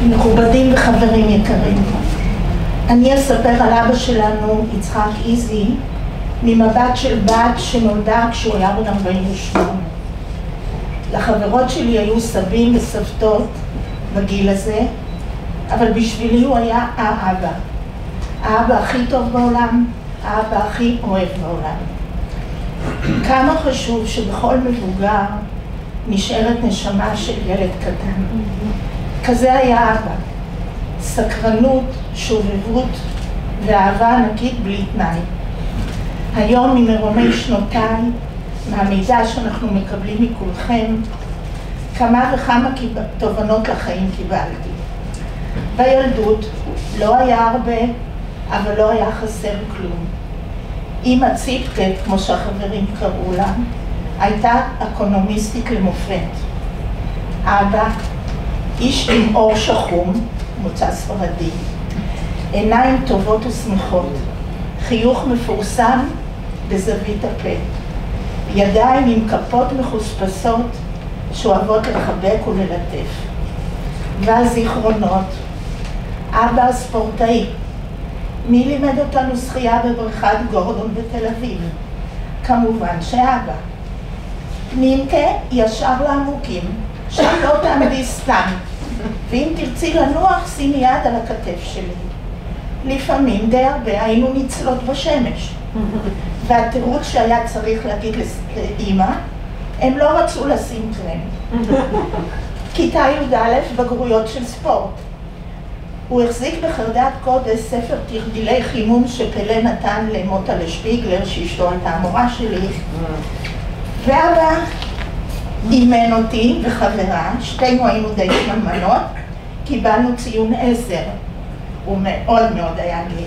מכובדים וחברים יקרים, אני אספר על אבא שלנו, יצחק איזי, ממבט של בת שנולדה כשהוא היה בן 48. לחברות שלי היו סבים וסבתות בגיל הזה, אבל בשבילי הוא היה האבא. האבא הכי טוב בעולם, האבא הכי אוהב בעולם. כמה חשוב שבכל מבוגר נשארת נשמה של ילד קטן. כזה היה אבא. סקרנות, שובבות ואהבה ענקית בלי תנאי. היום ממרומי שנותיי, מהמידע שאנחנו מקבלים מכולכם, כמה וכמה תובנות לחיים קיבלתי. בילדות לא היה הרבה, אבל לא היה חסר כלום. אמא ציפקת, כמו שהחברים קראו לה, הייתה אקונומיסטית למופת. אבא, איש עם אור שחום, מוצא ספרדי, עיניים טובות ושמחות, חיוך מפורסם בזווית הפה, ידיים עם כפות מחוספסות שאוהבות לחבק וללטף. והזיכרונות, אבא הספורטאי, מי לימד אותנו שחייה בבריכת גורדון בתל אביב? כמובן שאבא. פנימקה ישר לעמוקים, שם לא תעמדי סתם, ואם תרצי לנוח שימי יד על הכתף שלי. לפעמים די הרבה היינו ניצלות בשמש, והתירוץ שהיה צריך להגיד לאמא, הם לא רצו לשים קרם. כיתה י"א בגרויות של ספורט. הוא החזיק בחרדת קודש ספר תרגילי חימום שפלא נתן למוטה לשפיגלר, שאשתו הייתה המורה שלי, ואבא אימן אותי וחברה, שתינו היינו די שמנמנות, קיבלנו ציון 10. הוא מאוד מאוד היה גאה.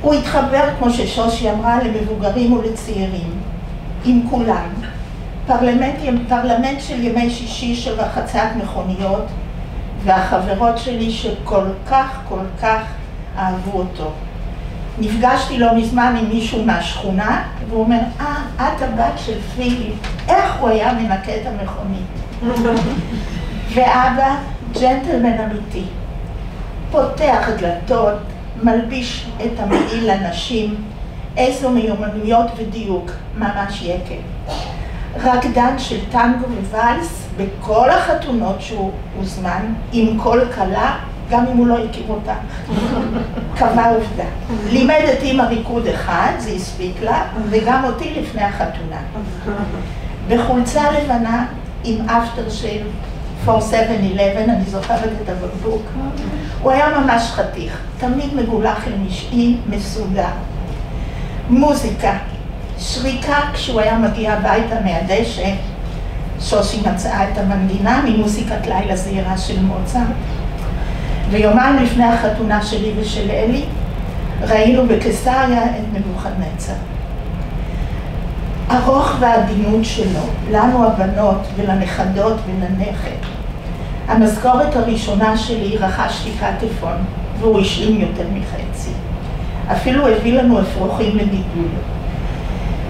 הוא התחבר, כמו ששושי אמרה, למבוגרים ולצעירים, עם כולם. פרלמנט של ימי שישי של רחצת מכוניות, והחברות שלי שכל כך אהבו אותו. נפגשתי לא מזמן עם מישהו מהשכונה, והוא אומר, את הבת של פיליפ, איך הוא היה מנקה את המכונית? ואבא, ג'נטלמן אמיתי, פותח דלתות, מלביש את המעיל לנשים, איזו מיומנויות ודיוק, ממש יקל. רקדן של טנגו וואלס בכל החתונות שהוא הוזמן, עם כל כלה, גם אם הוא לא הכיר אותה. קבע עובדה. לימד את אמא ריקוד אחד, זה הספיק לה, וגם אותי לפני החתונה. בחולצה לבנה עם אפטר של 4711, אני זוכרת את הבקבוק. הוא היה ממש חתיך, תמיד מגולח למשעי, מסודר. מוזיקה, שריקה כשהוא היה מגיע הביתה מהדשא, שושי מצאה את המנגינה ממוזיקת לילה זהירה של מוצרט. ויומיים לפני החתונה שלי ושל אלי, ראינו בקיסריה את נבוכדנצר. ארוך והעדינות שלו, לנו הבנות ולנכדות ולנכד. המשכורת הראשונה שלי רכשתי פטפון, והוא השלים יותר מחצי. אפילו הביא לנו אפרוחים לגידול.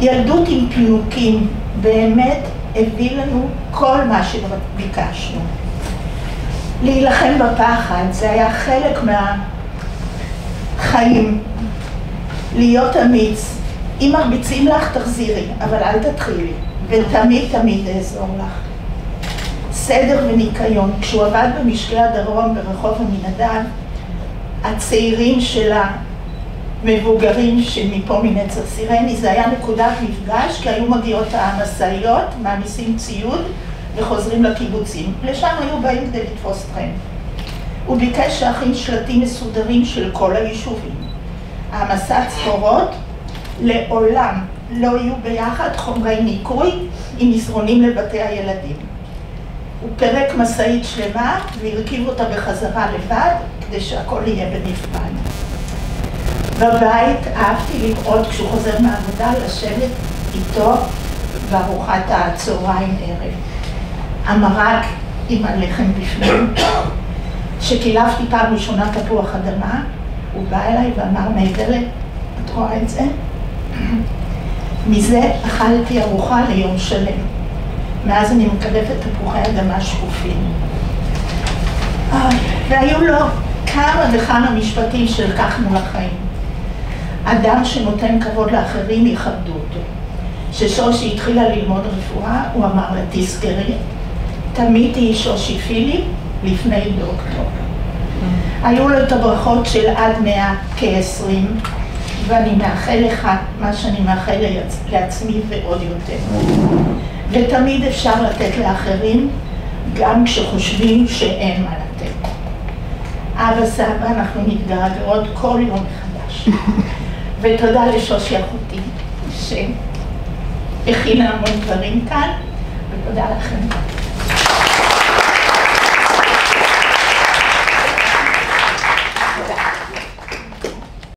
ילדות עם פינוקים, באמת הביא לנו כל מה שביקשנו. להילחם בפחד, זה היה חלק מהחיים. להיות אמיץ. אם מרביצים לך, תחזירי, אבל אל תתחילי. ותמיד אעזור לך. סדר וניקיון. כשהוא עבד במשקי הדרום ברחוב המנדב, הצעירים של המבוגרים שמפה מנצר סירני, זה היה נקודת מפגש, כי היו מגיעות המשאיות, מעמיסים ציוד, וחוזרים לקיבוצים. לשם היו באים כדי לתפוס טרמפ. הוא ביקש להכין שלטים מסודרים של כל היישובים. העמסת סחורות לעולם לא יהיו ביחד חומרי ניקוי עם מזרונים לבתי הילדים. הוא פרק משאית שלמה והרכיב אותה בחזרה לבד כדי שהכל יהיה בנפרד. בבית אהבתי לראות כשהוא חוזר מהעבודה לשבת איתו בארוחת הצהריים ערב. המרק עם הלחם בפנים. שקילפתי פעם ראשונה תפוח אדמה, הוא בא אליי ואמר, נהדרת, את רואה את זה? מזה אכלתי ארוחה ליום שלם. מאז אני מקדפת תפוחי אדמה שקופים. והיו לו כמה וכמה משפטים שלקחנו לחיים. אדם שנותן כבוד לאחרים יכבדו אותו. כששושי התחילה ללמוד רפואה, הוא אמר לה, תזכרי, תמיד תהיי שושי פיליפ לפני דוקטור. היו לו את הברכות של עד 100 כ-20, ואני מאחל לך מה שאני מאחל לעצמי ועוד יותר. ותמיד אפשר לתת לאחרים, גם כשחושבים שאין מה לתת. אבא סבא, אנחנו מתגעגעות כל יום מחדש. ותודה לשושי אחותי, שהכינה המון דברים כאן, ותודה לכם.